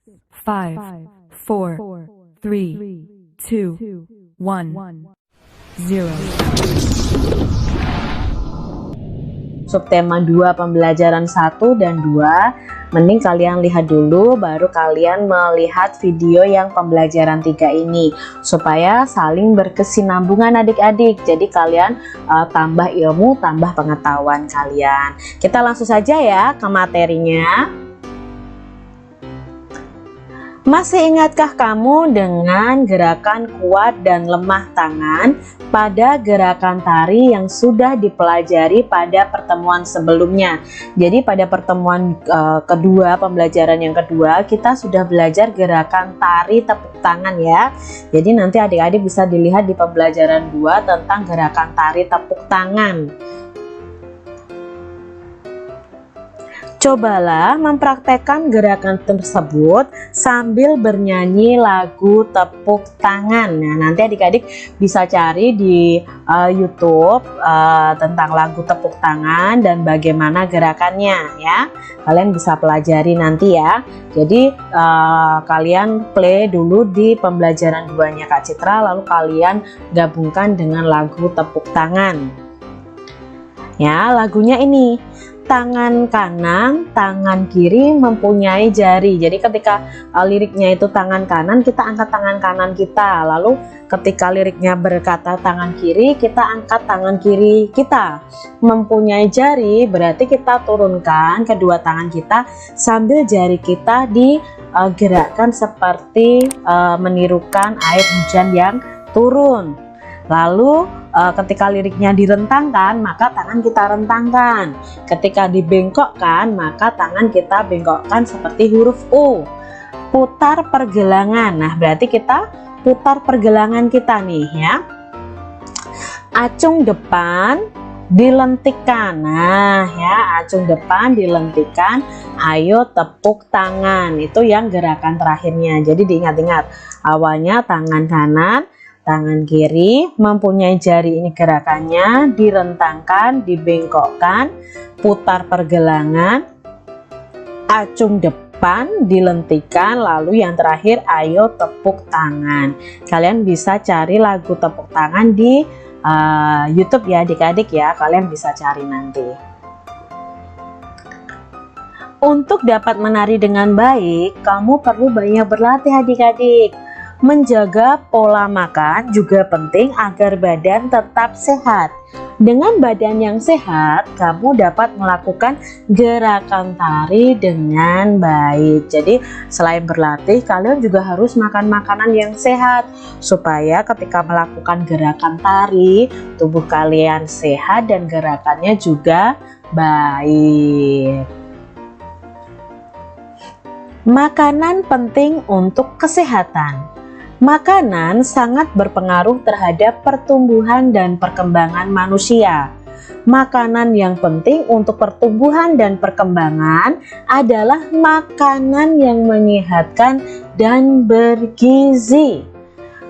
5, 4, 3, 2, 1, 0. Subtema 2 pembelajaran 1 dan 2, mending kalian lihat dulu baru kalian melihat video yang pembelajaran 3 ini supaya saling berkesinambungan adik-adik. Jadi kalian tambah ilmu, tambah pengetahuan kalian. Kita langsung saja ya ke materinya. Masih ingatkah kamu dengan gerakan kuat dan lemah tangan pada gerakan tari yang sudah dipelajari pada pertemuan sebelumnya? Jadi pada pertemuan kedua, pembelajaran yang kedua, kita sudah belajar gerakan tari tepuk tangan ya. Jadi nanti adik-adik bisa dilihat di pembelajaran 2 tentang gerakan tari tepuk tangan. Cobalah mempraktekkan gerakan tersebut sambil bernyanyi lagu tepuk tangan. Nah, nanti adik-adik bisa cari di YouTube tentang lagu tepuk tangan dan bagaimana gerakannya ya. Kalian bisa pelajari nanti ya. Jadi kalian play dulu di pembelajaran 2-nya Kak Citra, lalu kalian gabungkan dengan lagu tepuk tangan. Ya, lagunya ini. Tangan kanan, tangan kiri mempunyai jari. Jadi ketika liriknya itu tangan kanan, kita angkat tangan kanan kita. Lalu ketika liriknya berkata tangan kiri, kita angkat tangan kiri kita. Mempunyai jari berarti kita turunkan kedua tangan kita sambil jari kita digerakkan seperti menirukan air hujan yang turun. Lalu ketika liriknya direntangkan, maka tangan kita rentangkan. Ketika dibengkokkan, maka tangan kita bengkokkan seperti huruf U. Putar pergelangan. Nah, berarti kita putar pergelangan kita nih ya. Acung depan, dilentikan. Nah ya, acung depan, dilentikan. Ayo tepuk tangan. Itu yang gerakan terakhirnya. Jadi diingat-ingat. Awalnya tangan kanan, tangan kiri, mempunyai jari, ini gerakannya, direntangkan, dibengkokkan, putar pergelangan, acung depan, dilentikan, lalu yang terakhir ayo tepuk tangan. Kalian bisa cari lagu tepuk tangan di YouTube ya adik-adik ya, kalian bisa cari nanti. Untuk dapat menari dengan baik, kamu perlu banyak berlatih adik-adik. Menjaga pola makan juga penting agar badan tetap sehat. Dengan badan yang sehat, kamu dapat melakukan gerakan tari dengan baik. Jadi selain berlatih, kalian juga harus makan makanan yang sehat supaya ketika melakukan gerakan tari, tubuh kalian sehat dan gerakannya juga baik. Makanan penting untuk kesehatan. Makanan sangat berpengaruh terhadap pertumbuhan dan perkembangan manusia. Makanan yang penting untuk pertumbuhan dan perkembangan adalah makanan yang menyehatkan dan bergizi.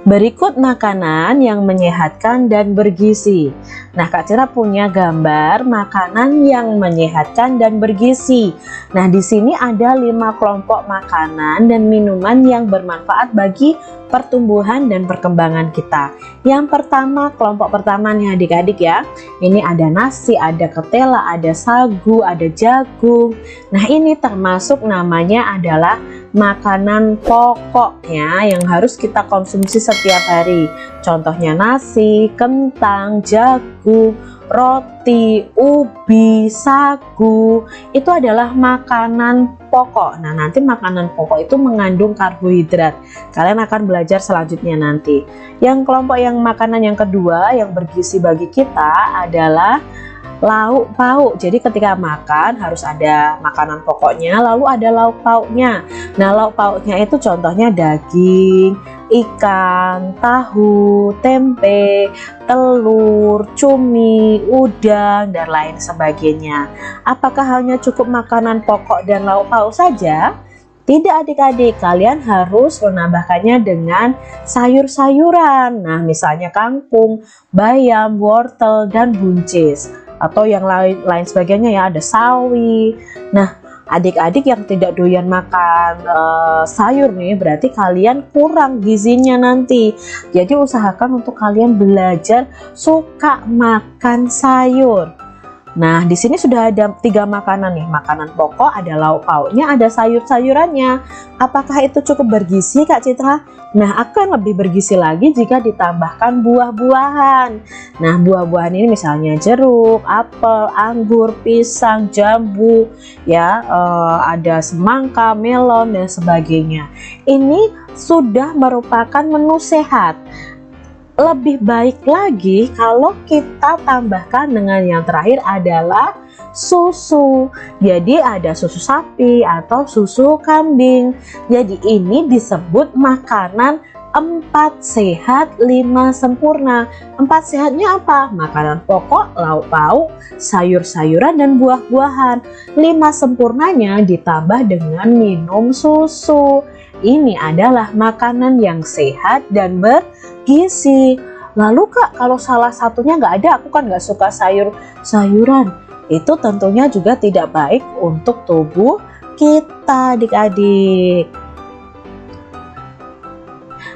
Berikut makanan yang menyehatkan dan bergizi. Nah, Kak Cira punya gambar makanan yang menyehatkan dan bergizi. Nah, di sini ada 5 kelompok makanan dan minuman yang bermanfaat bagi pertumbuhan dan perkembangan kita. Yang pertama, kelompok pertama nih adik-adik ya. Ini ada nasi, ada ketela, ada sagu, ada jagung. Nah, ini termasuk namanya adalah makanan pokoknya yang harus kita konsumsi setiap hari. Contohnya nasi, kentang, jagung, roti, ubi, sagu. Itu adalah makanan pokok. Nah, nanti makanan pokok itu mengandung karbohidrat. Kalian akan belajar selanjutnya nanti. Yang kelompok yang makanan yang kedua yang bergizi bagi kita adalah lauk pauk. Jadi ketika makan harus ada makanan pokoknya, lalu ada lauk pauknya. Nah, lauk pauknya itu contohnya daging, ikan, tahu, tempe, telur, cumi, udang, dan lain sebagainya. Apakah hanya cukup makanan pokok dan lauk pauk saja? Tidak adik-adik, kalian harus menambahkannya dengan sayur-sayuran. Nah, misalnya kangkung, bayam, wortel, dan buncis. Atau yang lain sebagainya ya, ada sawi. Nah, adik-adik yang tidak doyan makan sayur nih, berarti kalian kurang gizinya nanti. Jadi usahakan untuk kalian belajar suka makan sayur. Nah, di sini sudah ada 3 makanan nih. Makanan pokok, ada lauk pauknya, ada sayur-sayurannya. Apakah itu cukup bergizi, Kak Citra? Nah, akan lebih bergizi lagi jika ditambahkan buah-buahan. Nah, buah-buahan ini misalnya jeruk, apel, anggur, pisang, jambu, ya, ada semangka, melon dan sebagainya. Ini sudah merupakan menu sehat. Lebih baik lagi kalau kita tambahkan dengan yang terakhir adalah susu. Jadi ada susu sapi atau susu kambing. Jadi ini disebut makanan 4 sehat 5 sempurna. 4 sehatnya apa? Makanan pokok, lauk pauk, sayur-sayuran dan buah-buahan. 5 sempurnanya ditambah dengan minum susu. Ini adalah makanan yang sehat dan bergizi. Lalu Kak, kalau salah satunya nggak ada, aku kan nggak suka sayur-sayuran, itu tentunya juga tidak baik untuk tubuh kita, adik-adik.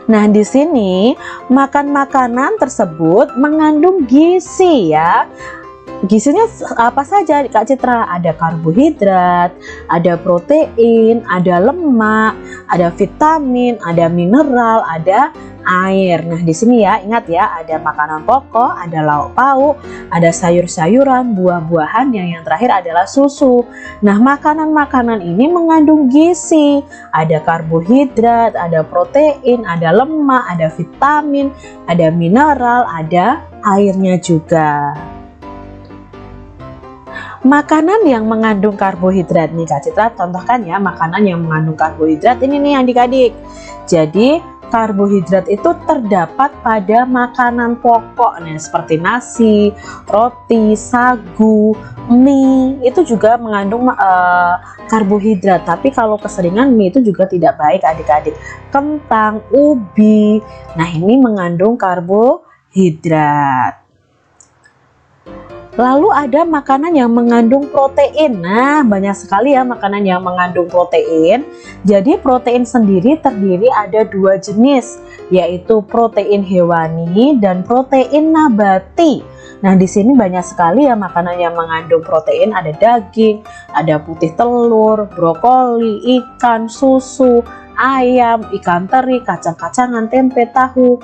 Nah, di sini makan makanan tersebut mengandung gizi ya. Gizinya apa saja Kak Citra? Ada karbohidrat, ada protein, ada lemak, ada vitamin, ada mineral, ada air. Nah, di sini ya, ingat ya, ada makanan pokok, ada lauk pauk, ada sayur-sayuran, buah-buahan, yang terakhir adalah susu. Nah, makanan-makanan ini mengandung gizi. Ada karbohidrat, ada protein, ada lemak, ada vitamin, ada mineral, ada airnya juga. Makanan yang mengandung karbohidrat nih Kak Citra, contohkan ya makanan yang mengandung karbohidrat ini nih adik-adik. Jadi karbohidrat itu terdapat pada makanan pokok nih, seperti nasi, roti, sagu, mie, itu juga mengandung karbohidrat. Tapi kalau keseringan mie itu juga tidak baik adik-adik. Kentang, ubi, nah ini mengandung karbohidrat. Lalu ada makanan yang mengandung protein. Nah, banyak sekali ya makanan yang mengandung protein. Jadi protein sendiri terdiri ada 2 jenis, yaitu protein hewani dan protein nabati. Nah, di sini banyak sekali ya makanan yang mengandung protein, ada daging, ada putih telur, brokoli, ikan, susu, ayam, ikan teri, kacang-kacangan, tempe, tahu.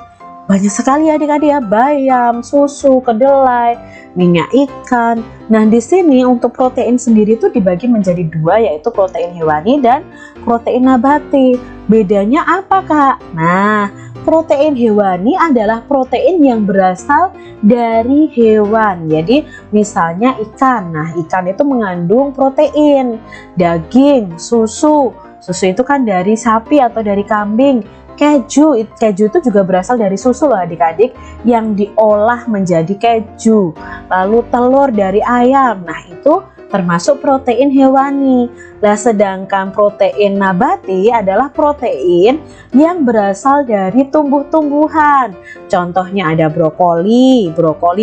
Banyak sekali adik-adik ya, bayam, susu, kedelai, minyak ikan. Nah, di sini untuk protein sendiri itu dibagi menjadi 2, yaitu protein hewani dan protein nabati. Bedanya apa Kak? Nah, protein hewani adalah protein yang berasal dari hewan. Jadi misalnya ikan. Nah, ikan itu mengandung protein. Daging, susu. Susu itu kan dari sapi atau dari kambing. Keju itu juga berasal dari susu loh adik-adik, yang diolah menjadi keju. Lalu telur dari ayam, nah itu termasuk protein hewani. Nah, sedangkan protein nabati adalah protein yang berasal dari tumbuh-tumbuhan. Contohnya ada brokoli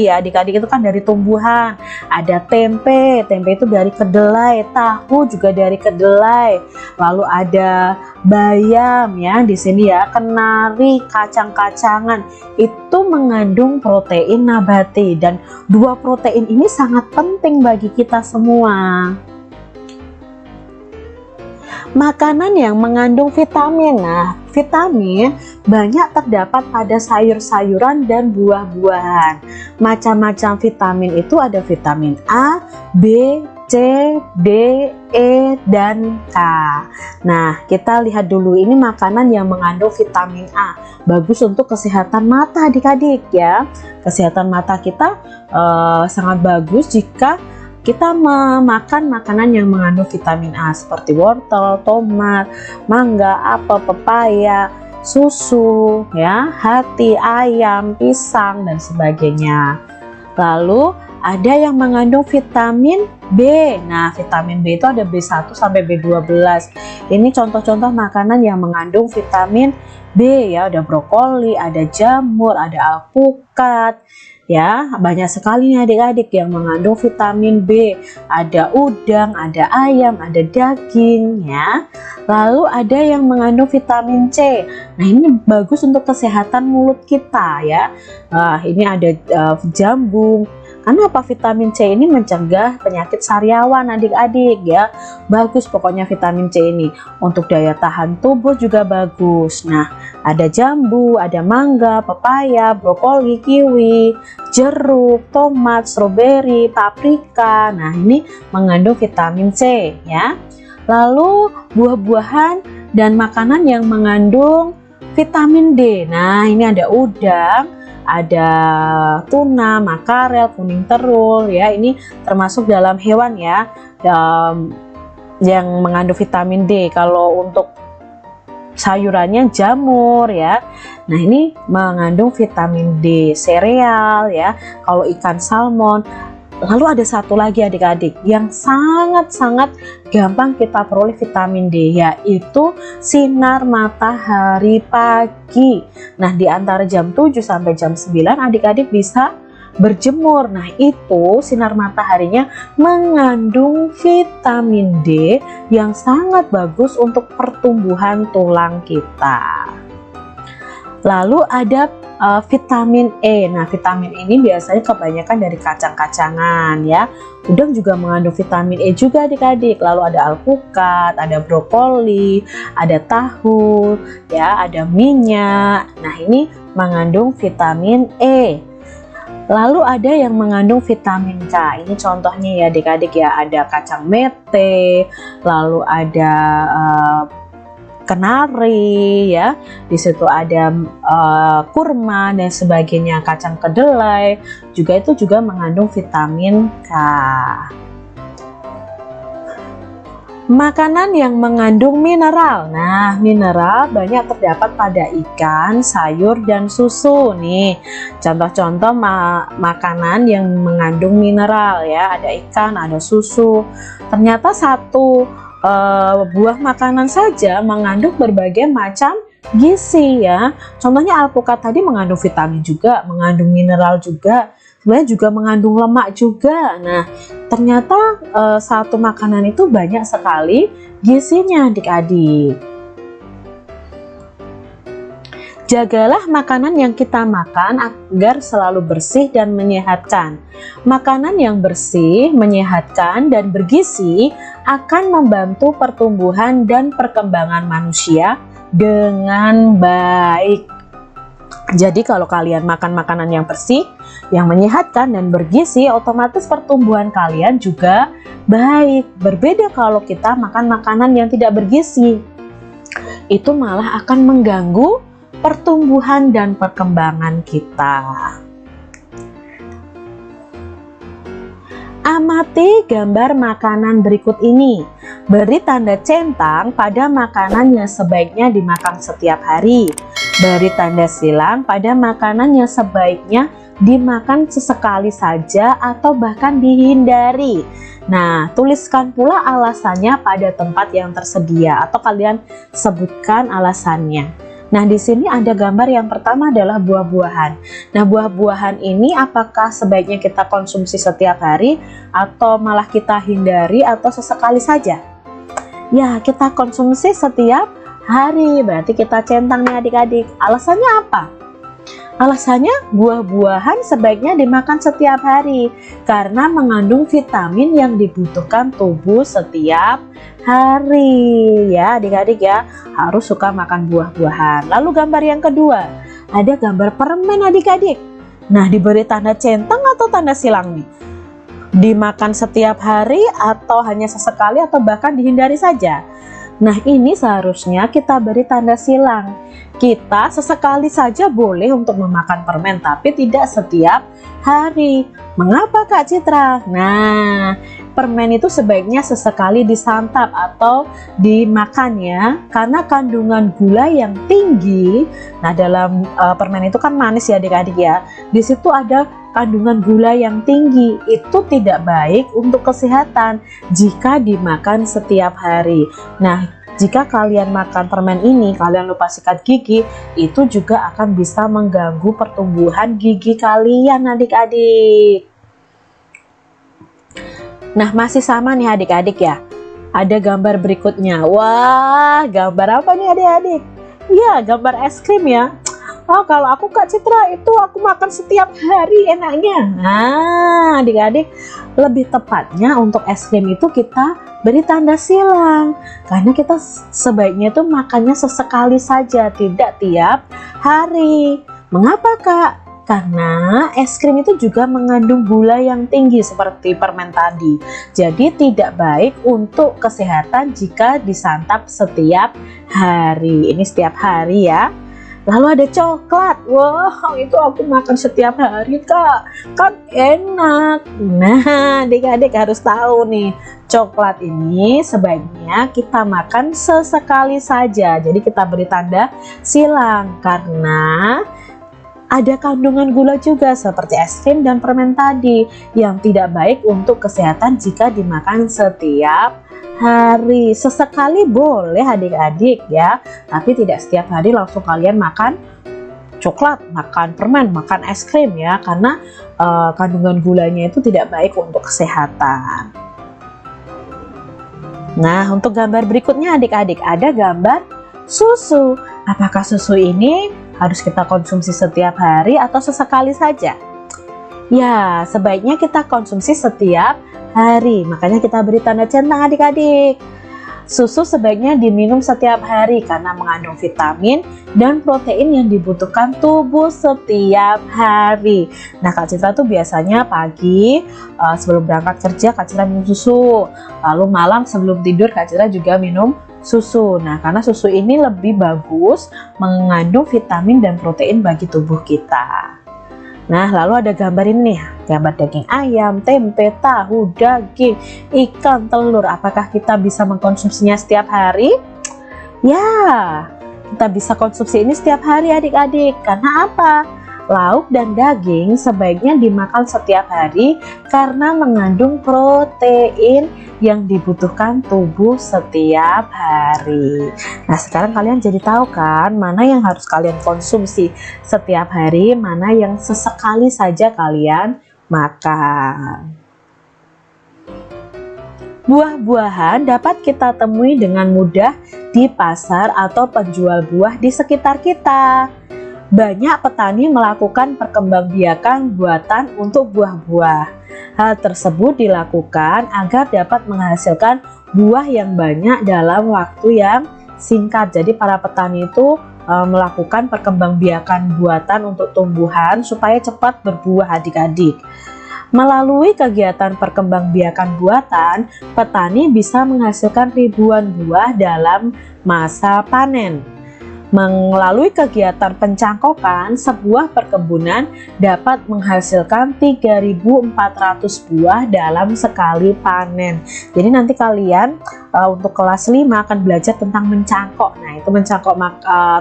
ya adik-adik, itu kan dari tumbuhan. Ada tempe itu dari kedelai, tahu juga dari kedelai. Lalu ada bayam ya, di sini ya, kenari, kacang-kacangan, itu mengandung protein nabati. Dan 2 protein ini sangat penting bagi kita semua. Makanan yang mengandung vitamin. Nah, vitamin banyak terdapat pada sayur-sayuran dan buah-buahan. Macam-macam vitamin itu ada vitamin A, B, C, D, E, dan K. Nah, kita lihat dulu ini makanan yang mengandung vitamin A. Bagus untuk kesehatan mata adik-adik ya. Kesehatan mata kita sangat bagus jika kita memakan makanan yang mengandung vitamin A seperti wortel, tomat, mangga, apel, pepaya, susu, ya, hati, ayam, pisang dan sebagainya. Lalu ada yang mengandung vitamin B. Nah, vitamin B itu ada B1 sampai B12. Ini contoh-contoh makanan yang mengandung vitamin B ya, ada brokoli, ada jamur, ada alpukat. Ya, banyak sekali nih adik-adik yang mengandung vitamin B. Ada udang, ada ayam, ada daging ya. Lalu ada yang mengandung vitamin C. Nah, ini bagus untuk kesehatan mulut kita ya. Ini ada jambu. Karena apa? Vitamin C ini mencegah penyakit sariawan adik-adik ya. Bagus pokoknya vitamin C ini. Untuk daya tahan tubuh juga bagus. Nah, ada jambu, ada mangga, pepaya, brokoli, kiwi, jeruk, tomat, stroberi, paprika. Nah, ini mengandung vitamin C ya. Lalu buah-buahan dan makanan yang mengandung vitamin D. Nah, ini ada udang, ada tuna, makarel, kuning terul ya. Ini termasuk dalam hewan ya, yang mengandung vitamin D. Kalau untuk sayurannya jamur ya. Nah, ini mengandung vitamin D. Sereal ya, kalau ikan salmon. Lalu ada satu lagi adik-adik yang sangat-sangat gampang kita peroleh vitamin D, yaitu sinar matahari pagi. Nah, di antara jam 7 sampai jam 9 adik-adik bisa berjemur. Nah, itu sinar mataharinya mengandung vitamin D yang sangat bagus untuk pertumbuhan tulang kita. Lalu ada vitamin E. Nah, vitamin E ini biasanya kebanyakan dari kacang-kacangan ya. Udang juga mengandung vitamin E juga adik-adik. Lalu ada alpukat, ada brokoli, ada tahu ya, ada minyak. Nah, ini mengandung vitamin E. Lalu ada yang mengandung vitamin K. Ini contohnya ya adik-adik ya, ada kacang mete, lalu ada kenari ya, di situ ada kurma dan sebagainya, kacang kedelai juga, itu juga mengandung vitamin K. Makanan yang mengandung mineral. Nah, mineral banyak terdapat pada ikan, sayur, dan susu nih. Contoh-contoh makanan yang mengandung mineral ya, ada ikan, ada susu. Ternyata satu buah makanan saja mengandung berbagai macam gizi ya. Contohnya alpukat tadi mengandung vitamin juga, mengandung mineral juga, sebenarnya juga mengandung lemak juga. Nah, ternyata satu makanan itu banyak sekali gizinya adik-adik. Jagalah makanan yang kita makan agar selalu bersih dan menyehatkan. Makanan yang bersih, menyehatkan, dan bergizi akan membantu pertumbuhan dan perkembangan manusia dengan baik. Jadi kalau kalian makan makanan yang bersih, yang menyehatkan dan bergizi, otomatis pertumbuhan kalian juga baik. Berbeda kalau kita makan makanan yang tidak bergizi. Itu malah akan mengganggu pertumbuhan dan perkembangan kita. Amati gambar makanan berikut ini. Beri tanda centang pada makanan yang sebaiknya dimakan setiap hari. Beri tanda silang pada makanan yang sebaiknya dimakan sesekali saja atau bahkan dihindari. Nah, tuliskan pula alasannya pada tempat yang tersedia atau kalian sebutkan alasannya. Nah, di sini ada gambar yang pertama adalah buah-buahan. Nah, buah-buahan ini apakah sebaiknya kita konsumsi setiap hari atau malah kita hindari atau sesekali saja? Ya, kita konsumsi setiap hari. Berarti kita centang nih adik-adik. Alasannya apa? Alasannya buah-buahan sebaiknya dimakan setiap hari karena mengandung vitamin yang dibutuhkan tubuh setiap hari ya adik-adik ya, harus suka makan buah-buahan. Lalu gambar yang kedua, ada gambar permen adik-adik. Nah, diberi tanda centang atau tanda silang nih? Dimakan setiap hari atau hanya sesekali atau bahkan dihindari saja? Nah, ini seharusnya kita beri tanda silang. Kita sesekali saja boleh untuk memakan permen, tapi tidak setiap hari. Mengapa Kak Citra? Nah, permen itu sebaiknya sesekali disantap atau dimakan ya, karena kandungan gula yang tinggi. Nah, dalam permen itu kan manis ya adik-adik ya. Di situ ada kandungan gula yang tinggi itu tidak baik untuk kesehatan jika dimakan setiap hari. Nah, jika kalian makan permen ini, kalian lupa sikat gigi, itu juga akan bisa mengganggu pertumbuhan gigi kalian adik-adik. Nah, masih sama nih adik-adik ya. Ada gambar berikutnya. Wah, gambar apa nih adik-adik? Ya, gambar es krim ya. Oh, kalau aku Kak Citra itu aku makan setiap hari enaknya. Nah, adik-adik, lebih tepatnya untuk es krim itu kita beri tanda silang. Karena kita sebaiknya itu makannya sesekali saja, tidak tiap hari. Mengapa Kak? Karena es krim itu juga mengandung gula yang tinggi seperti permen tadi. Jadi tidak baik untuk kesehatan jika disantap setiap hari. Ini setiap hari ya. Lalu ada coklat. Wah, itu aku makan setiap hari Kak, kan enak. Nah, adik-adik harus tahu nih, coklat ini sebaiknya kita makan sesekali saja. Jadi kita beri tanda silang karena ada kandungan gula juga seperti es krim dan permen tadi yang tidak baik untuk kesehatan jika dimakan setiap hari. Sesekali boleh adik-adik ya, tapi tidak setiap hari langsung kalian makan coklat, makan permen, makan es krim ya, karena kandungan gulanya itu tidak baik untuk kesehatan. Nah, untuk gambar berikutnya adik-adik ada gambar susu. Apakah susu ini harus kita konsumsi setiap hari atau sesekali saja? Ya, sebaiknya kita konsumsi setiap hari. Makanya kita beri tanda centang adik-adik. Susu sebaiknya diminum setiap hari karena mengandung vitamin dan protein yang dibutuhkan tubuh setiap hari. Nah, Kak Citra tuh biasanya pagi sebelum berangkat kerja Kak Citra minum susu. Lalu malam sebelum tidur Kak Citra juga minum susu. Nah, karena susu ini lebih bagus mengandung vitamin dan protein bagi tubuh kita. Nah, lalu ada gambar ini nih, gambar daging ayam, tempe, tahu, daging, ikan, telur. Apakah kita bisa mengkonsumsinya setiap hari? Ya, kita bisa konsumsi ini setiap hari adik-adik. Karena apa? Lauk dan daging sebaiknya dimakan setiap hari karena mengandung protein yang dibutuhkan tubuh setiap hari. Nah, sekarang kalian jadi tahu kan mana yang harus kalian konsumsi setiap hari, mana yang sesekali saja kalian makan. Buah-buahan dapat kita temui dengan mudah di pasar atau penjual buah di sekitar kita. Banyak petani melakukan perkembangbiakan buatan untuk buah-buah. Hal tersebut dilakukan agar dapat menghasilkan buah yang banyak dalam waktu yang singkat. Jadi para petani itu melakukan perkembangbiakan buatan untuk tumbuhan supaya cepat berbuah adik-adik. Melalui kegiatan perkembangbiakan buatan, petani bisa menghasilkan ribuan buah dalam masa panen. Melalui kegiatan pencangkokan, sebuah perkebunan dapat menghasilkan 3.400 buah dalam sekali panen. Jadi nanti kalian untuk kelas 5 akan belajar tentang mencangkok. Nah, itu mencangkok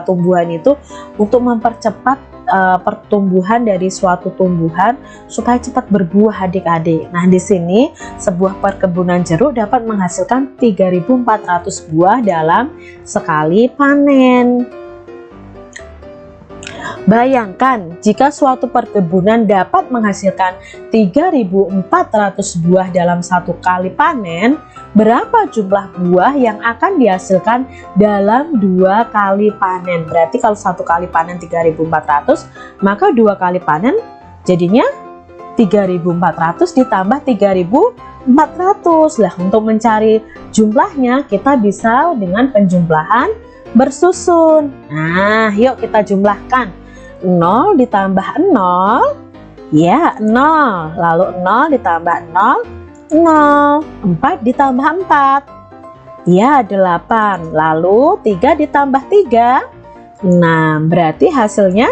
tumbuhan itu untuk mempercepat pertumbuhan dari suatu tumbuhan supaya cepat berbuah adik-adik. Nah, di sini sebuah perkebunan jeruk dapat menghasilkan 3.400 buah dalam sekali panen. Bayangkan jika suatu perkebunan dapat menghasilkan 3.400 buah dalam satu kali panen, berapa jumlah buah yang akan dihasilkan dalam 2 kali panen? Berarti kalau satu kali panen 3.400, maka 2 kali panen jadinya 3.400 ditambah 3.400. Lah, untuk mencari jumlahnya kita bisa dengan penjumlahan bersusun. Nah, yuk kita jumlahkan. 0 ditambah 0, ya 0. Lalu 0 ditambah 0, 0. 4 ditambah 4, ya 8. Lalu 3 ditambah 3, 6. Berarti hasilnya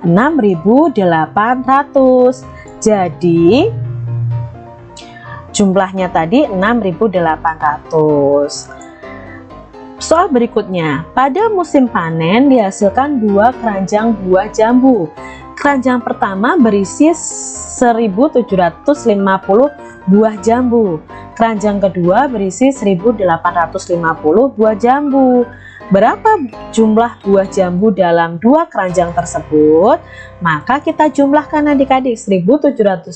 6.800. Jadi jumlahnya tadi 6.800. Soal berikutnya, pada musim panen dihasilkan 2 keranjang buah jambu. Keranjang pertama berisi 10 1750 buah jambu. Keranjang kedua berisi 1850 buah jambu. Berapa jumlah buah jambu dalam dua keranjang tersebut? Maka kita jumlahkan adik-adik, 1750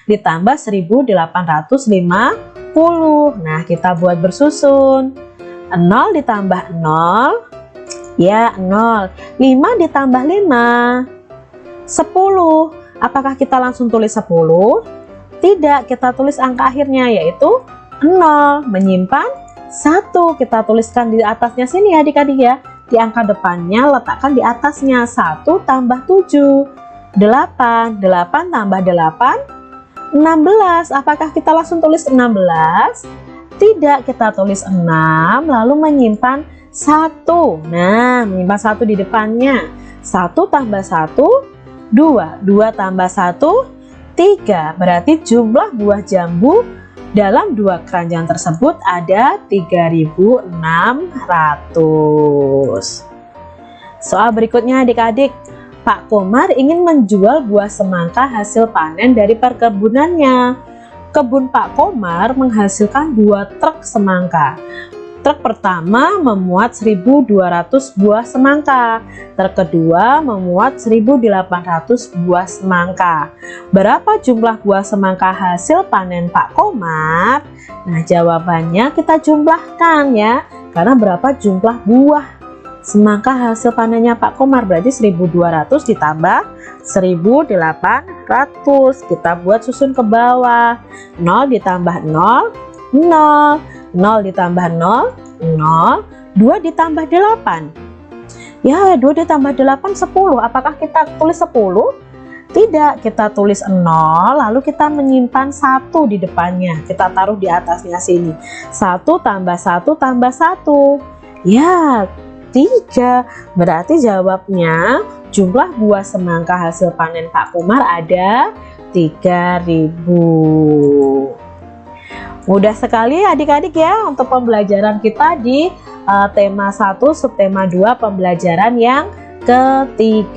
ditambah 1850. Nah, kita buat bersusun. 0 ditambah 0, ya 0. 5 ditambah 5, 10. Apakah kita langsung tulis 10? Tidak, kita tulis angka akhirnya yaitu 0. Menyimpan 1, kita tuliskan di atasnya sini adik-adik ya. Di angka depannya letakkan di atasnya 1 tambah 7, 8. 8 tambah 8, 16. Apakah kita langsung tulis 16? Tidak, kita tulis 6 lalu menyimpan 1. Nah, menyimpan 1 di depannya. 1 tambah 1, 2. 2 tambah 1, 3. Berarti jumlah buah jambu dalam dua keranjang tersebut ada 3.600. Soal berikutnya adik-adik, Pak Komar ingin menjual buah semangka hasil panen dari perkebunannya. Kebun Pak Komar menghasilkan 2 truk semangka. Truk pertama memuat 1.200 buah semangka. Truk kedua memuat 1.800 buah semangka. Berapa jumlah buah semangka hasil panen Pak Komar? Nah, jawabannya kita jumlahkan ya. Karena berapa jumlah buah semangka hasil panennya Pak Komar? Berarti 1.200 ditambah 1.800. Kita buat susun ke bawah. 0 ditambah 0, 0. 0 ditambah 0, 0. 2 ditambah 8. Ya, 2 ditambah 8, 10. Apakah kita tulis 10? Tidak, kita tulis 0, lalu kita menyimpan 1 di depannya. Kita taruh di atasnya sini. 1 tambah 1 tambah 1. Ya, 3. Berarti jawabnya jumlah buah semangka hasil panen Pak Komar ada 3.000. Mudah sekali adik-adik ya untuk pembelajaran kita di tema 1 subtema 2 pembelajaran yang ketiga.